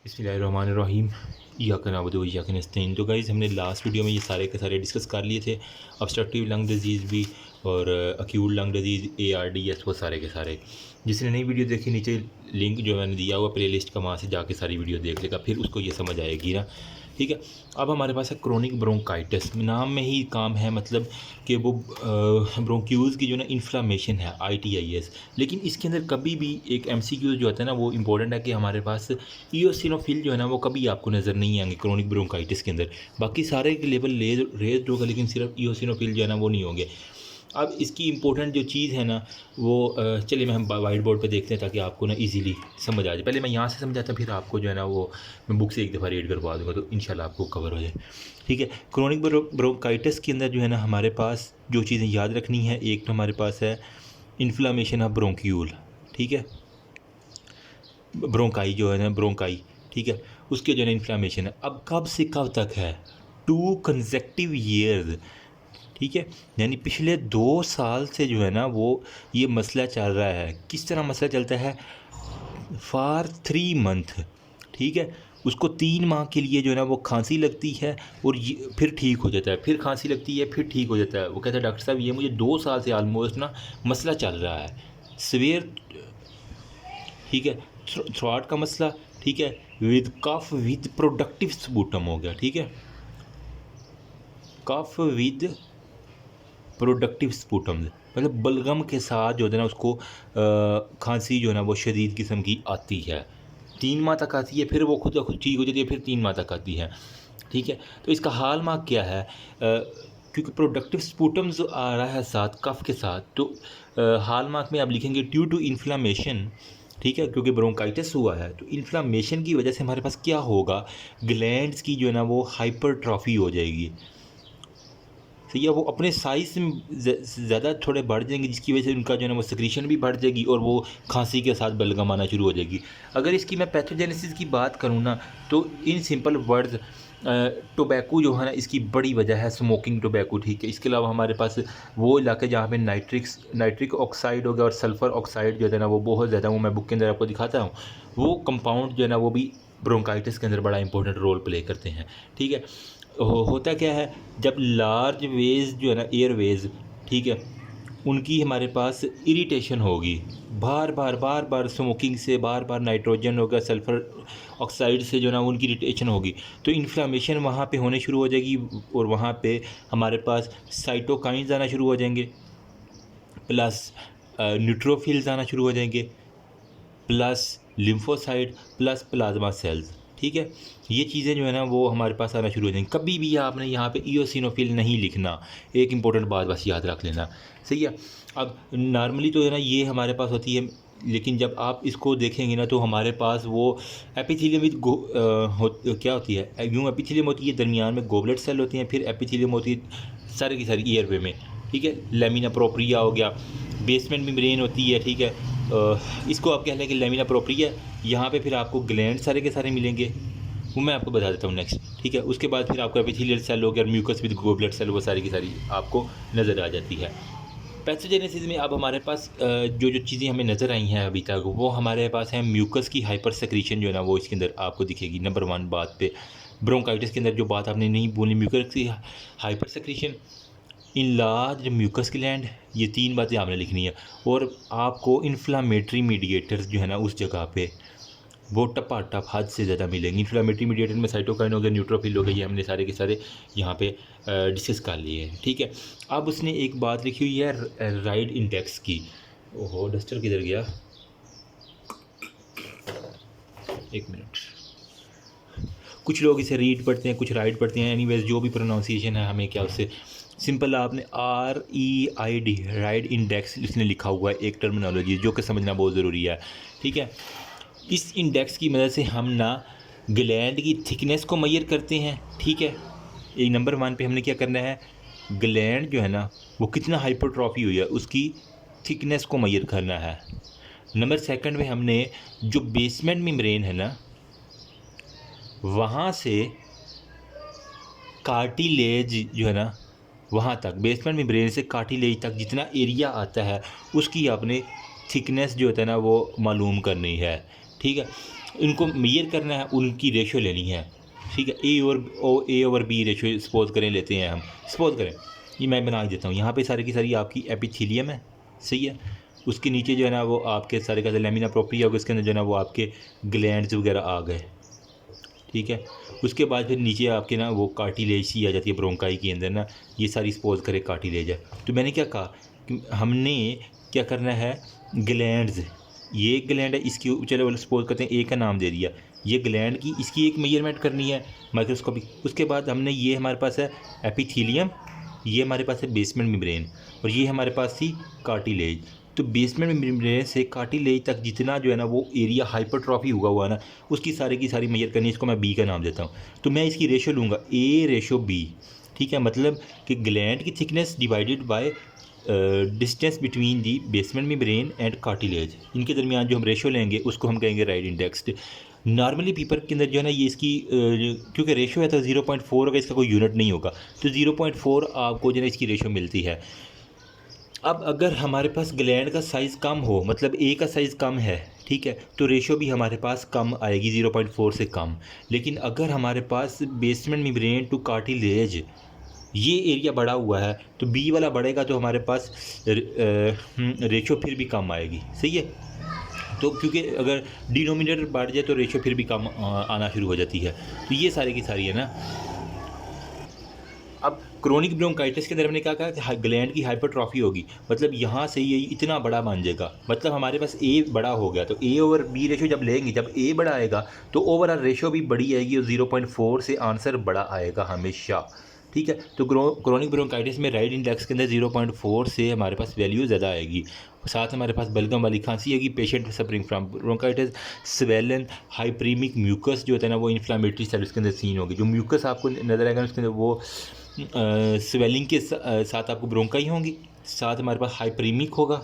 बिस्मिल्लाहिर्रहमानिर्रहीम इय्याक नअबुदु व इय्याक नस्तईन। तो गाइज़ हमने लास्ट वीडियो में ये सारे के सारे डिस्कस कर लिए थे, ऑब्स्ट्रक्टिव लंग डिजीज़ भी और अक्यूट लंग डिजीज़ ARDS वो सारे के सारे। जिसने नई वीडियो देखी नीचे लिंक जो मैंने दिया हुआ प्लेलिस्ट का, वहाँ से जाके सारी वीडियो देख लेगा, फिर उसको ये समझ आएगी ना। ठीक है, अब हमारे पास है क्रोनिक ब्रोंकाइटिस। नाम में ही काम है, मतलब कि वो ब्रोंक्यूल्स की जो ना इन्फ्लामेशन है, ITIS। लेकिन इसके अंदर कभी भी एक MCQ जो होता है ना, वो इंपॉर्टेंट है कि हमारे पास ईओसिनोफिल जो है ना वो कभी आपको नज़र नहीं आएंगे क्रोनिक ब्रोंकाइटिस के अंदर। बाकी सारे के लेवल रेज होगा, लेकिन सिर्फ ईओसिनोफिल जो है ना वो नहीं होंगे। अब इसकी इम्पोर्टेंट जो चीज़ है ना वो चलिए मैं हम वाइट बोर्ड पे देखते हैं ताकि आपको ना इजीली समझ आ जाए। पहले मैं यहाँ से समझाता, फिर आपको जो है ना वो मैं बुक से एक दफ़ा रीड करवा दूँगा, तो इंशाल्लाह आपको कवर हो जाए। ठीक है, क्रोनिक ब्रोंकाइटिस के अंदर जो है ना हमारे पास जो चीज़ें याद रखनी है, एक तो हमारे पास है इन्फ्लामेशन ऑफ ब्रोंक्यूल। ठीक है, ब्रोंकाई जो है ना, ब्रोंकाई, ठीक है, उसके जो है ना इन्फ्लामेशन है। अब कब से कब तक है? 2 कंसेक्टिव ईयर्स। ठीक है, यानी पिछले 2 साल से जो है ना वो ये मसला चल रहा है। किस तरह मसला चलता है? For 3 month. ठीक है, उसको 3 माह के लिए जो है ना वो खांसी लगती है और ये फिर ठीक हो जाता है, फिर खांसी लगती है, फिर ठीक हो जाता है। वो कहता है डॉक्टर साहब ये मुझे 2 साल से आलमोस्ट ना मसला चल रहा है, सवेर। ठीक है, थ्रॉट का मसला। ठीक है, with cough with productive sputum हो गया। ठीक है, कफ विद प्रोडक्टिव स्पूटम, मतलब बलगम के साथ जो है ना उसको खांसी जो है ना वो शदीद किस्म की आती है। 3 माह तक आती है, फिर वो खुद ब खुद ठीक हो जाती है, फिर 3 माह तक आती है। ठीक है, तो इसका हाल मार्क क्या है? क्योंकि प्रोडक्टिव स्पूटम जो आ रहा है साथ कफ के साथ, तो हाल मार्क में आप लिखेंगे ड्यू टू इन्फ्लामेशन। ठीक है, क्योंकि ब्रोंकाइटिस हुआ है तो इन्फ्लामेशन की वजह से हमारे पास क्या होगा? ग्लैंड्स की जो है ना वो हाइपरट्रॉफी हो जाएगी। सही है, वो अपने साइज़ में ज़्यादा थोड़े बढ़ जाएंगे, जिसकी वजह से उनका जो है ना वो सिक्रीशन भी बढ़ जाएगी और वो खांसी के साथ बलगम आना शुरू हो जाएगी। अगर इसकी मैं पैथोजेनेसिस की बात करूँ ना, तो इन सिंपल वर्ड्स टोबैको जो है ना इसकी बड़ी वजह है, स्मोकिंग टोबैको। ठीक है, इसके अलावा हमारे पास वो इलाके जहाँ पे नाइट्रिक ऑक्साइड हो गया और सल्फ़र ऑक्साइड जो है ना वो बहुत ज़्यादा, वो मैं बुक के अंदर आपको दिखाता हूँ, वो कंपाउंड जो है ना वो भी ब्रोंकाइटिस के अंदर बड़ा इंपॉर्टेंट रोल प्ले करते हैं। ठीक है, होता क्या है, जब लार्ज वेज जो है ना एयरवेज, ठीक है, उनकी हमारे पास इरिटेशन होगी, बार बार स्मोकिंग से, बार बार नाइट्रोजन होगा, सल्फ़र ऑक्साइड से जो है ना उनकी इरिटेशन होगी, तो इन्फ्लामेशन वहाँ पे होने शुरू हो जाएगी और वहाँ पे हमारे पास साइटोकाइंस आना शुरू हो जाएंगे, प्लस न्यूट्रोफिल्स आना शुरू हो जाएंगे, plus lymphocyte, plus plasma cells. ठीक है, ये चीज़ें जो है ना वो हमारे पास आना शुरू हो जाएंगी। कभी भी आपने यहाँ पे ईओसिनोफिल नहीं लिखना, एक इंपॉर्टेंट बात बस याद रख लेना। सही है, अब नॉर्मली तो है ना ये हमारे पास होती है, लेकिन जब आप इसको देखेंगे ना तो हमारे पास वो एपिथेलियम विद क्या होती है, यूँ एपिथेलियम होती है, दरमियान में गोबलेट सेल होती हैं, फिर एपिथेलियम होती है सारी की सारी ईयरवे में। ठीक है, लेमिना प्रोप्रिया हो गया, बेसमेंट मेम्ब्रेन होती है। ठीक है, इसको आप कह लें कि लेमिना प्रोप्रिया। यहाँ पे फिर आपको ग्लैंड सारे के सारे मिलेंगे, वो मैं आपको बता देता हूँ नेक्स्ट। ठीक है, उसके बाद फिर आपको एपिथेलियल सेल हो गया, म्यूकस विद गोबलेट सेल, वो सारी की सारी आपको नज़र आ जाती है। पैथोजेनेसिस में अब हमारे पास जो जो चीज़ें हमें नज़र आई हैं अभी तक, वो हमारे पास है म्यूकस की हाइपर सेक्रीशन जो है ना वो इसके अंदर आपको दिखेगी नंबर 1 बात पे। ब्रोंकाइटिस के अंदर जो बात आपने नहीं बोली, म्यूकस की hypersecretion, enlarge mucus gland, ये 3 बातें आपने लिखनी है। और आपको इन्फ्लामेटरी मीडिएटर्स जो है ना उस जगह पे वो टपाटप हद से ज़्यादा मिलेंगे। इन्फ्लामेटरी मीडिएटर में साइटोकाइन हो गया, न्यूट्रोफिल हो गया, ये हमने सारे के सारे यहाँ पे डिस्कस कर लिए हैं। ठीक है, अब उसने एक बात लिखी हुई है राइड इंडेक्स की। ओहो, डस्टर किधर गया? एक मिनट। कुछ लोग इसे रीड पढ़ते हैं, कुछ राइड पढ़ते हैं, एनीवेज जो भी प्रोनाउंसिएशन है हमें क्या उससे सिंपल आपने REID राइड इंडेक्स इसने लिखा हुआ है, एक टर्मिनोलॉजी जो कि समझना बहुत ज़रूरी है। ठीक है, इस इंडेक्स की मदद से हम ना ग्लैंड की थिकनेस को मेजर करते हैं। ठीक है, एक नंबर 1 पे हमने क्या करना है, ग्लैंड जो है ना वो कितना हाइपरट्रॉफी हुई है उसकी थिकनेस को मेजर करना है। नंबर 2 में हमने जो बेसमेंट मेम्ब्रेन है ना वहाँ से कार्टिलेज जो है ना वहाँ तक, बेसमेंट मेम्ब्रेन से कार्टिलेज तक जितना एरिया आता है उसकी आपने थिकनेस जो होता है ना वो मालूम करनी है। ठीक है, इनको मेजर करना है, उनकी रेशो लेनी है, ठीक है। ए ओवर बी रेशो सपोज करें लेते हैं हम, सपोज करें ये मैं बना ही देता हूँ। यहाँ पे सारी की सारी आपकी एपिथीलियम है, सही है। उसके नीचे जो है ना वो आपके सारे का लेमिना प्रोप्रिया होगा, उसके अंदर जो है ना वो आपके ग्लैंड्स वगैरह आ गए, ठीक है। उसके बाद फिर नीचे आपके ना वो कार्टिलेज सी आ जाती है ब्रोंकाई के अंदर ना, ये सारी सपोज करें कार्टिलेज है। तो मैंने क्या कहा कि हमने क्या करना है, ग्लैंड्स, ये ग्लैंड है, इसकी चलो सपोज करते हैं ए का नाम दे दिया, ये ग्लैंड की इसकी एक मेजरमेंट करनी है माइक्रोस्कोपिक। उसके बाद हमने ये हमारे पास है एपिथीलियम, ये हमारे पास है बेसमेंट मेम्ब्रेन, और ये हमारे पास थी कार्टिलेज। तो बेसमेंट मेम्ब्रेन से कार्टिलेज तक जितना जो है ना वो एरिया हाइपरट्रॉफी हुआ है ना, उसकी सारी की सारी मेजर करनी है। इसको मैं बी का नाम देता हूँ। तो मैं इसकी रेशो लूँगा A/B, ठीक है। मतलब कि ग्लैंड की thickness divided by distance between the basement membrane and cartilage, इनके दरमियान जो हम रेशो लेंगे उसको हम कहेंगे राइट इंडेक्स्ड। नॉर्मली पेपर के अंदर जो है ना ये इसकी क्योंकि रेशो है तो 0.4 होगा, इसका कोई यूनिट नहीं होगा, तो 0.4 आपको जो है ना इसकी रेशो मिलती है। अब अगर हमारे पास ग्लैंड का साइज़ कम हो, मतलब ए का साइज़ कम है, ठीक है, तो रेशो भी हमारे पास कम आएगी, 0.4 से कम। लेकिन अगर हमारे पास बेसमेंट मेम्ब्रेन टू कार्टिलेज ये एरिया बड़ा हुआ है तो बी वाला बढ़ेगा, तो हमारे पास रेशो फिर भी कम आएगी, सही है। तो क्योंकि अगर डिनोमिनेटर बढ़ जाए तो रेशो फिर भी कम आना शुरू हो जाती है। तो ये सारी की सारी है ना। अब क्रोनिक ब्रोंकाइटिस के अंदर हमने क्या कहा कि ग्लैंड की हाइपरट्रॉफी होगी, मतलब यहाँ से ये इतना बड़ा बन जाएगा, मतलब हमारे पास ए बड़ा हो गया, तो ए ओवर बी रेशो जब लेंगे, जब ए बड़ा आएगा तो ओवरऑल रेशो भी बड़ी आएगी और 0.4 से आंसर बड़ा आएगा हमेशा, ठीक है। तो क्रोनिक ब्रोंकाइटिस में राइट इंडेक्स के अंदर 0.4 से हमारे पास वैल्यू ज़्यादा आएगी। साथ हमारे पास बलगम वाली खांसी होगी, patient suffering from bronchitis, swollen hyperaemic mucus जो होता है ना वो इन्फ्लामेटरी सेल्स के अंदर सीन होगी। जो म्यूकस आपको नज़र आएगा उसके अंदर वो स्वेलिंग के साथ आपको ब्रोंकाई होंगी, साथ हमारे पास हाइपरीमिक होगा,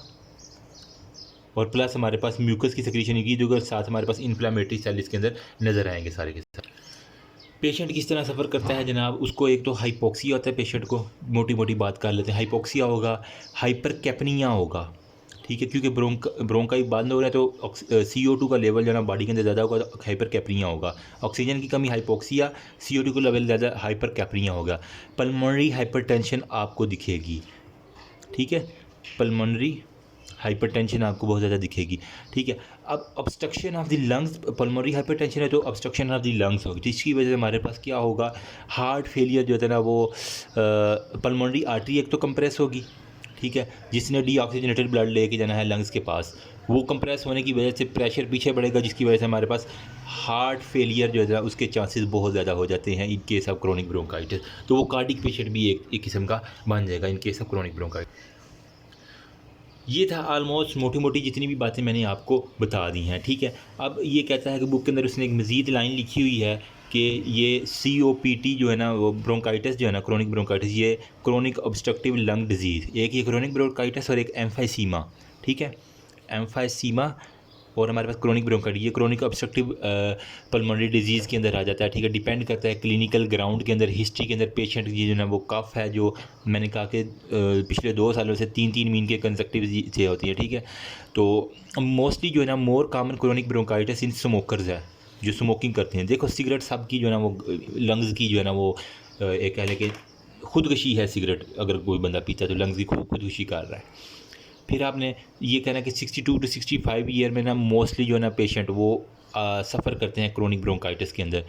और प्लस हमारे पास म्यूकस की सेक्रेशन होगी, जो साथ हमारे पास इन्फ्लामेटरी सेल इसके अंदर नज़र आएंगे सारे के साथ। पेशेंट किस तरह सफ़र करता है जनाब, उसको एक तो हाइपोक्सिया होता है, पेशेंट को मोटी मोटी बात कर लेते हैं, हाइपोक्सिया होगा, हाइपर कैपनिया होगा, ठीक है, क्योंकि ब्रोंकाई बंद हो रहा है तो CO2 का लेवल जो है ना बॉडी के अंदर ज़्यादा होगा तो हाइपर कैपनिया होगा। ऑक्सीजन की कमी हाइपोक्सिया, CO2 का लेवल ज़्यादा हाइपर कैपनिया होगा। पल्मोनरी हाइपरटेंशन आपको दिखेगी, ठीक है, पल्मोनरी हाइपरटेंशन आपको बहुत ज़्यादा दिखेगी, ठीक है। अब obstruction of the lungs, pulmonary hypertension है तो ऑब्स्ट्रक्शन ऑफ द लंग्स होगी, जिसकी वजह से हमारे पास क्या होगा, हार्ट फेलियर जो है ना वो पल्मोनरी आर्टरी एक तो कंप्रेस होगी, ठीक है, जिसने डीऑक्सीजनेटेड ब्लड लेके जाना है लंग्स के पास, वो कंप्रेस होने की वजह से प्रेशर पीछे बढ़ेगा, जिसकी वजह से हमारे पास हार्ट फेलियर जो है ना उसके चांसेस बहुत ज़्यादा हो जाते हैं in case of chronic bronchitis. तो वो कार्डिक पेशेंट भी एक किस्म का बन जाएगा in case of chronic bronchitis. ये था ऑलमोस्ट मोटी मोटी जितनी भी बातें मैंने आपको बता दी हैं, ठीक है। अब ये कहता है कि बुक के अंदर उसने एक मज़ीद लाइन लिखी हुई है कि ये COPT जो है ना वो ब्रोंकाइटिस जो है ना क्रोनिक ब्रोंकाइटिस, ये क्रोनिक ऑब्स्ट्रक्टिव लंग डिजीज़, एक ये क्रोनिक ब्रोंकाइटिस और एक एम्फाइसीमा, ठीक है, एम्फाइसीमा और हमारे पास क्रोनिक ब्रोंकाइटिस, ये क्रोनिक ऑब्स्ट्रक्टिव पल्मोनरी डिजीज़ के अंदर आ जाता है, ठीक है। डिपेंड करता है क्लिनिकल ग्राउंड के अंदर, हिस्ट्री के अंदर पेशेंट की जो है वो कफ है, जो मैंने कहा कि पिछले 2 सालों से 3-3 मीन के कंजक्टिव से होती है, ठीक है। तो मोस्टली जो है ना मोर कॉमन क्रोनिक ब्रोंकाइटिस इन स्मोकर्स है, जो स्मोकिंग करते हैं। देखो सिगरेट सब की जो है ना वो लंग्स की जो है ना वो एक कह लें कि खुदकशी है, सिगरेट अगर कोई बंदा पीता है तो लंग्स की खुदकशी कर रहा है। फिर आपने ये कहना कि 62 to 65 ईयर में ना मोस्टली जो है ना पेशेंट वो सफ़र करते हैं क्रोनिक ब्रोंकाइटिस के अंदर।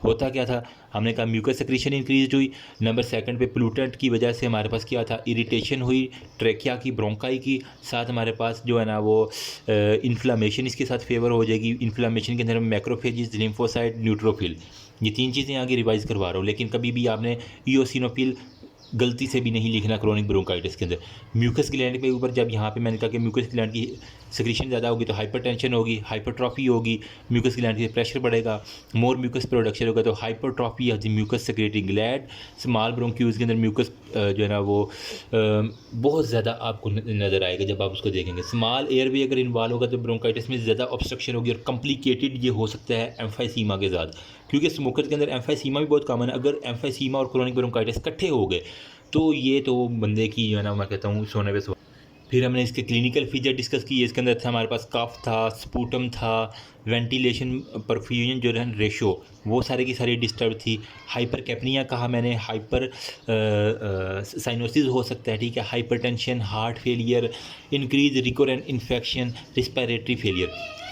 होता क्या था, हमने कहा म्यूकस सेक्रेशन इंक्रीज हुई, नंबर 2 पे पोल्यूटेंट की वजह से हमारे पास क्या था, इरिटेशन हुई ट्रेकिया की, ब्रोंकाई की, साथ हमारे पास जो है ना वो इन्फ्लामेशन इसके साथ फेवर हो जाएगी। इन्फ्लामेशन के अंदर मैक्रोफेजिस, लिम्फोसाइट, न्यूट्रोफिल, ये 3 चीज़ें आगे रिवाइज करवा रहा हूँ। लेकिन कभी भी आपने इओसिनोफिल गलती से भी नहीं लिखना क्रोनिक ब्रोंकाइटिस के अंदर। म्यूकस ग्लैंड के ऊपर जब यहाँ पे मैंने कहा कि म्यूकस ग्लैंड की सेक्रेशन ज़्यादा होगी तो हाइपरटेंशन होगी, हाइपरट्रॉफी होगी, म्यूकस ग्लैंड के प्रेशर बढ़ेगा, मोर म्यूकस प्रोडक्शन होगा तो hypertrophy of the mucus secreting gland. Small bronchioles के अंदर म्यूकस जो है ना वो बहुत ज़्यादा आपको नज़र आएगा जब आप उसको देखेंगे। स्मॉल एयरवे अगर इन्वॉल्व होगा तो ब्रोंकाइटिस में ज़्यादा ऑब्स्ट्रक्शन होगी और कॉम्प्लिकेटेड ये हो सकता है एम्फाइसीमा के साथ, क्योंकि स्मोकर के अंदर एम्फाइसीमा भी बहुत कॉमन है। अगर एम्फाइसीमा और क्रोनिक ब्रोंकाइटिस इकट्ठे हो गए तो ये तो बंदे की जो है ना मैं कहता हूँ सोने पे फिर हमने इसके क्लिनिकल फीचर डिस्कस किए। इसके अंदर था हमारे पास कफ था, स्पूटम था, वेंटिलेशन परफ्यूजन जो है रेशो वो सारी की सारी डिस्टर्ब थी। हाइपर कैपनिया कहा मैंने, हाइपर साइनोसिस हो सकता है, ठीक है, hypertension, heart failure, increase recurrent infection, respiratory failure.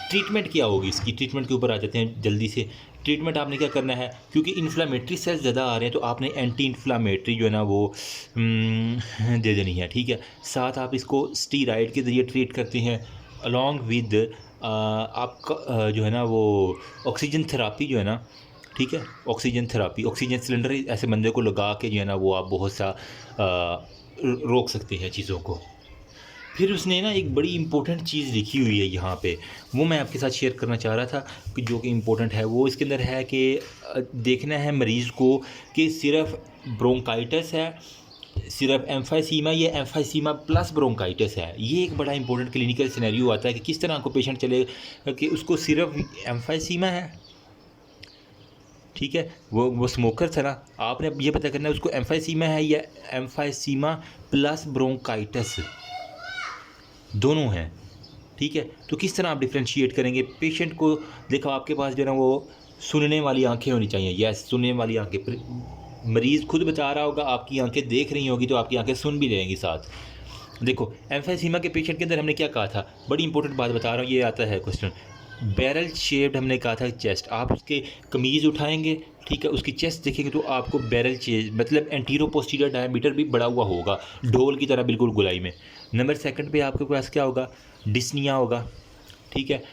Treatment क्या होगी इसकी, ट्रीटमेंट के ऊपर आ जाते हैं जल्दी से। ट्रीटमेंट आपने क्या करना है, क्योंकि इन्फ्लामेटरी सेल्स ज़्यादा आ रहे हैं तो आपने एंटी इन्फ्लामेटरी जो है ना वो दे देनी है, ठीक है। साथ आप इसको स्टीराइड के ज़रिए ट्रीट करते हैं अलॉन्ग विद आपका जो है ना वो ऑक्सीजन थेरापी जो है ना, ठीक है, ऑक्सीजन थेरापी, ऑक्सीजन सिलेंडर ऐसे बंदे को लगा के जो है ना वो आप बहुत सा रोक सकते हैं चीज़ों को। फिर उसने ना एक बड़ी इंपॉर्टेंट चीज़ लिखी हुई है यहाँ पे, वो मैं आपके साथ शेयर करना चाह रहा था कि जो कि इम्पोर्टेंट है। वो इसके अंदर है कि देखना है मरीज़ को कि सिर्फ ब्रोंकाइटिस है, सिर्फ एम्फाइसीमा या एम्फाइसीमा प्लस ब्रोंकाइटिस है। ये एक बड़ा इंपॉर्टेंट क्लिनिकल सिनेरियो आता है कि किस तरह को पेशेंट चलेगा कि उसको सिर्फ एम्फाइसीमा है, ठीक है, वो स्मोकर था ना, आपने ये पता करना है उसको एम्फाइसीमा है या एम्फाइसीमा प्लस ब्रोंकाइटिस दोनों हैं, ठीक है। तो किस तरह आप डिफ्रेंशिएट करेंगे पेशेंट को। देखो आपके पास जो है ना वो सुनने वाली आंखें होनी चाहिए, यस, सुनने वाली आंखें। मरीज़ खुद बता रहा होगा, आपकी आंखें देख रही होगी तो आपकी आंखें सुन भी रहेंगी साथ। देखो एम्फाइसीमा के पेशेंट के अंदर हमने क्या कहा था, बड़ी इंपॉर्टेंट बात बता रहा हूँ, ये आता है क्वेश्चन। बैरल शेप्ड हमने कहा था चेस्ट, आप उसके कमीज़ उठाएंगे, ठीक है, उसकी चेस्ट देखेंगे तो आपको बैरल चेस्ट मतलब एंटीरो पोस्टीरियर डायमीटर भी बढ़ा हुआ होगा, ढोल की तरह बिल्कुल गुलाई में। नंबर सेकंड पे आपके पास क्या होगा, डिस्निया होगा, ठीक है।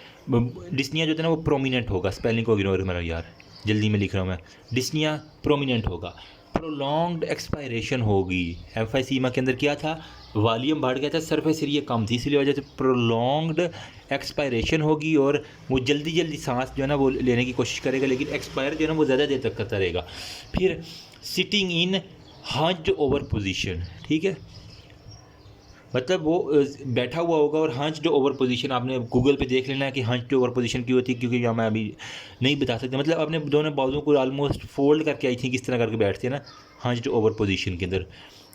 डिस्निया जो है ना वो प्रोमिनेंट होगा, स्पेलिंग को इग्नोर करो यार, जल्दी में लिख रहा हूँ मैं। डिस्निया प्रोमिनेंट होगा, प्रोलॉन्ग्ड एक्सपायरेशन होगी। एम्फाइसीमा के अंदर क्या था, वॉल्यूम बढ़ गया था, सरफेस एरिया कम थी, इसलिए वजह से प्रोलॉन्ग्ड एक्सपायरेशन होगी और वो जल्दी जल्दी सांस जो है ना वो लेने की कोशिश करेगा, लेकिन एक्सपायर जो है ना वो ज़्यादा देर तक करता रहेगा। फिर सिटिंग इन हंच्ड ओवर पोजीशन, ठीक है, मतलब वो बैठा हुआ होगा और हंच्ड ओवर पोजीशन, आपने गूगल पे देख लेना है कि हंच्ड ओवर पोजीशन क्यों होती है, क्योंकि यहाँ मैं अभी नहीं बता सकता। मतलब अपने दोनों बाजुओं को ऑलमोस्ट फोल्ड करके आई थी, किस तरह करके बैठते हैं ना हंच्ड ओवर पोजीशन के अंदर,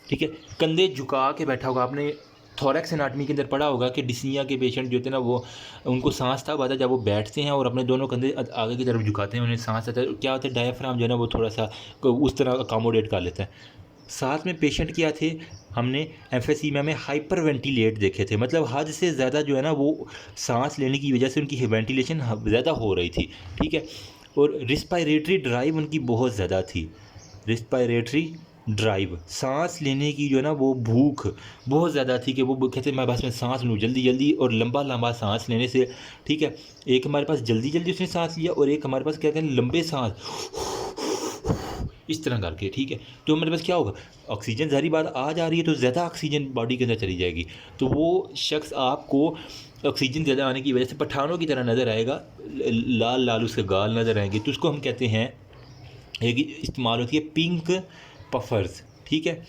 ठीक है। कंधे झुका के बैठा होगा, आपने थोरैक्स एनाटमी के अंदर पढ़ा होगा कि डिस्निया के पेशेंट जो थे ना वो उनको सांस तब आता है जब वो बैठते हैं और अपने दोनों कंधे आगे की तरफ झुकाते हैं, उन्हें सांस आता है। क्या होता है, डायफ्राम जो है ना वो थोड़ा सा उस तरह अकोमोडेट कर लेता है। साथ में पेशेंट क्या थे, हमने एम्फेसीमा में हाइपर वेंटिलेट देखे थे, मतलब हद से ज़्यादा जो है ना वो सांस लेने की वजह से उनकी वेंटिलेशन ज़्यादा हो रही थी, ठीक है। और रिस्पायरेटरी ड्राइव उनकी बहुत ज़्यादा थी, रिस्पायरेटरी ड्राइव, सांस लेने की जो है ना वो भूख बहुत ज़्यादा थी कि वो कहते मैं बस में सांस लूँ जल्दी जल्दी और लंबा लंबा सांस लेने से, ठीक है। एक हमारे पास जल्दी जल्दी उसने सांस लिया और एक हमारे पास क्या कहते हैं लंबे सांस इस तरह करके, ठीक है। तो हमारे पास क्या होगा, ऑक्सीजन ज़ाहिर बात आ जा रही है तो ज़्यादा ऑक्सीजन बॉडी के अंदर चली जाएगी, तो वो शख्स आपको ऑक्सीजन ज़्यादा आने की वजह से पठानों की तरह नज़र आएगा, लाल लाल उसके गाल नज़र आएंगे, तो उसको हम कहते हैं, एक इस्तेमाल होती है पिंक पफर्स, ठीक है।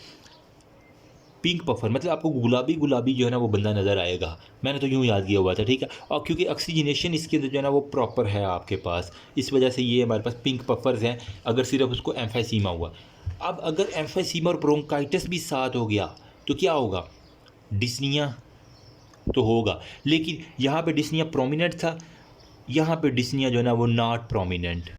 पिंक पफर मतलब आपको गुलाबी गुलाबी जो है ना वो बंदा नज़र आएगा, मैंने तो यूँ याद किया हुआ था, ठीक है। और क्योंकि ऑक्सीजनेशन इसके अंदर जो है ना वो प्रॉपर है आपके पास, इस वजह से ये हमारे पास पिंक पफर्स हैं, अगर सिर्फ उसको एम्फाइसीमा हुआ। अब अगर एम्फाइसीमा और ब्रोंकाइटिस भी साथ हो गया तो क्या होगा, डिस्निया तो होगा, लेकिन यहाँ पे डिस्निया प्रोमिनेंट था, यहाँ पे डिस्निया जो है ना वो नॉट प्रोमिनेंट।